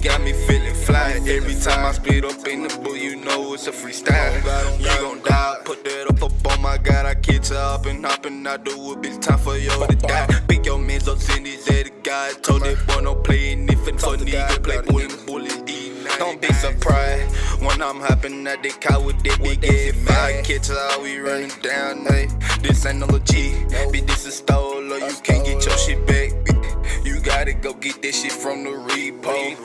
got me feeling fly. Every time I spit up in the book, you know it's a freestyle. You gon' die, put that up on my God. I catch her up and hopping out the wood, bitch, time for yo to die. Pick your mans up, send these at the guy. Told that boy no play anything for nigga, play boy and bullet. Don't be surprised when I'm hopping at the car with that big ass fire. Catch her out, we running down, hey. This ain't no G, bitch, this is stole, or you can't get your shit back. You gotta go get that shit from the repo.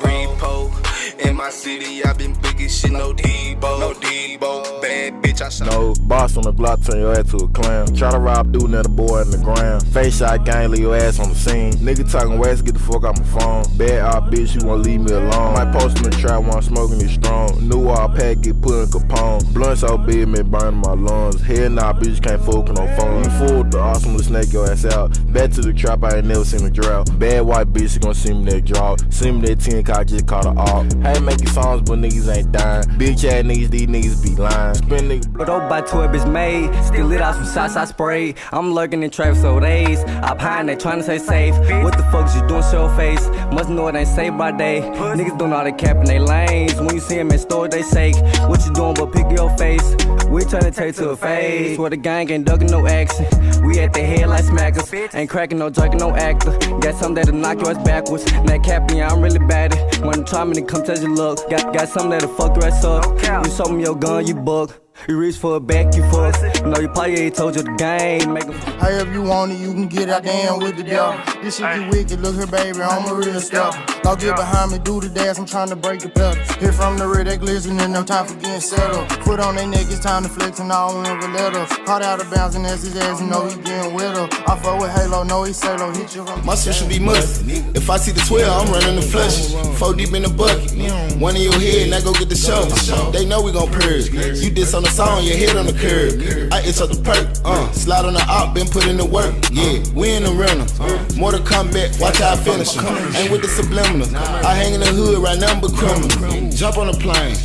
In my city, I been big as shit, no Debo. Bad bitch, I shot. No boss on the block, turn your ass to a clown. Try to rob dude, now the boy in the ground. Face shot gang, leave your ass on the scene. Nigga talking west, get the fuck out my phone. Bad out bitch, you won't leave me alone. Might post in the trap while I'm smoking it strong. New all pack, get put in Capone. Blunt so big, man, burning my lungs. Hell nah, bitch, can't fuck with no phone. You fooled the awesome little snake your ass out. Back to the trap, I ain't never seen a drought. Bad white bitch, she gon' see me that draw. See me that 10 car, just caught her off. Hey, making songs, but niggas ain't dying. Bitch ass niggas, these niggas be lying. Spin niggas. But over by 12 bitch made. Still lit out some shots I sprayed. I'm lurking in traffic so days. Up high and they tryna stay safe. What the fuck is you doing, show face? Must know it ain't safe by day. Niggas don't know how to cap in they lanes. When you see them in stores, they shake. What you doing but pick your face? We tryna take to a face. Where the gang ain't ducking no action. We at the head like smackers. Ain't cracking no jerking no actor. Got something that'll knock your ass backwards. That capping, yeah, I'm really bad at. When try me to come touch your look. Got something that'll fuck the rest up. You show me your gun, you buck. You reach for a back, you fuck. No, you probably ain't told you the game. Make however you want it, you can get out damn with the devil. This shit get wicked, look here, baby, I'm a real stepper. Don't get behind me, do the dash, I'm trying to break the pedal. Hit from the rear, they glistening, no time for getting settled. Foot on their neck, it's time to flex and all in the letter. Caught out of bounds and that's his ass, you know he getting wetter. I fuck with Halo, no he solo, hit you from. My switch should be mustard. If I see the 12, I'm running the flush. 4 deep in the bucket. One in your head, now go get the show. They know we gon' purge. You diss on the song, your head on the curb. I itch up the perk. Slide on the op, been put in the work. Yeah, we in the rental. More to come back, watch how I finish them. Ain't with the subliminal. I hang in the hood right now, but criminal. Jump on the plane.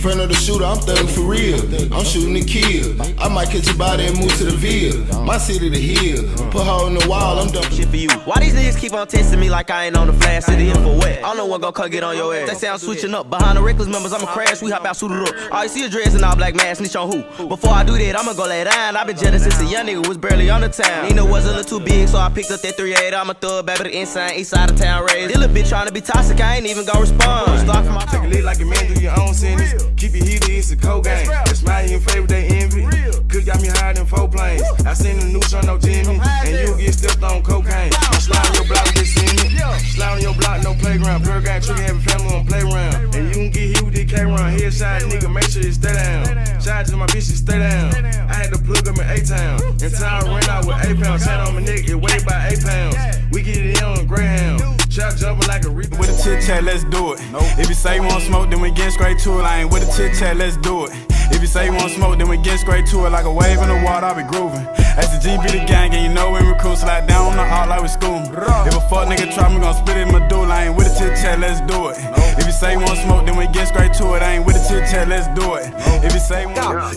Friend of the shooter, I'm thugging for real. I'm shooting to kill. I might catch your body and move to the Ville. My city to heal. Put hole in the wall, I'm done. Shit for you. Why these niggas keep on testing me like I ain't on the flash city for what? I don't know what gon' come get on your ass. They say I'm switching up. Behind the reckless members, I'ma crash. We hop out, suited up. All you see is dreads and all black mask, snitch on who? Before I do that, I'ma go lay down. I been jealous since a young nigga was barely on the town. Nina was a little too big, so I picked up that 3-8. I'm a thug, baby, the insane, east side of town raised. This little bitch tryna be toxic, I ain't even gon' respond. Start from my take a lick like a man, do your own sentence. Keep it heated, it's a cold game. That smile in favor, they envy. Cook got me higher than 4 planes. I seen the news on no Jimmy, and you get stepped on cocaine. You slide on your block, they see me. Slide on your block, no playground. Pure gang, trigger, having family on playground. And you can get hit with the K-Run. Headshot, nigga, make sure you stay down. Shout out to my bitches, stay down. I had to plug them in A-Town. Until I ran out with 8 pounds. Chat on my neck, it weighed by 8 pounds. We get it in on Greyhound. Trap jumping like a reaper. With a chit chat, let's do it. If you say you want smoke, then we get straight to it. I ain't with a chit chat, let's do it. If you say you want smoke, then we get straight to it. Like a wave in the water, I be grooving. As the GB the gang, and you know when recruit slide down on the all like we school. If a fuck nigga try me, gon' spit it in my duel. I ain't with a chit chat, let's do it. If you say you want smoke, then we get straight to it. I ain't with a chit chat, let's do it. If you say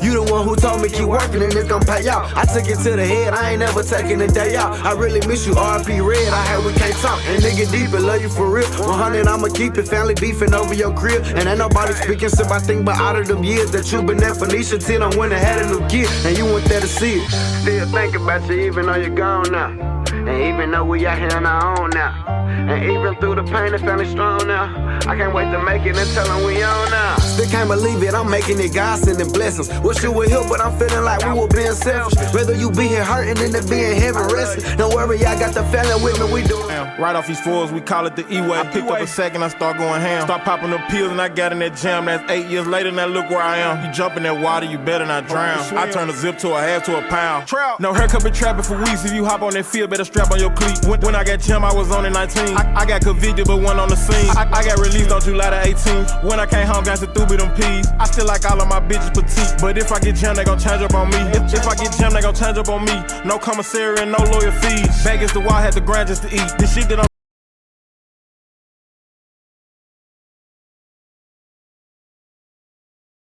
you the one who told me keep working and it's gon' pay out. I took it to the head, I ain't never taking a day out. I really miss you, RP Red. I heard we can't talk. And nigga deep and love you for real. 100, I'ma keep it. Family beefing over your crib. And ain't nobody speaking sympathy, but out of them years that you been there, Felicia 10, I went and had a new kid. And you went there to see it. Still think about you even though you're gone now. And even though we out here on our own now. And even through the pain, the family strong now. I can't wait to make it and tell them we on now. Still can't believe it, I'm making it God sending blessings. Wish you were here, but I'm feeling like we were being selfish. Rather you be here hurting than to be in heaven resting. Don't worry, I got the family with me, we do. Right off these fours, we call it the E-way. I picked up a sack and I start going ham. Start popping up pills and I got in that jam. That's 8 years later, now look where I am. You jump in that water, you better not drown. I turn a zip to a half to a pound. No haircut been trapping for weeks. If you hop on that field, better strap on your cleat. When I got Jim, I was on at 19. I got convicted, but one on the scene. I got released on July the 18th. When I came home, got to through with them peas. I still like all of my bitches petite. But if I get jammed, they gon' change up on me. If I get jammed, they gon' change up on me. No commissary and no lawyer fees. Back against the wall, had to grind just to eat. This shit that I'm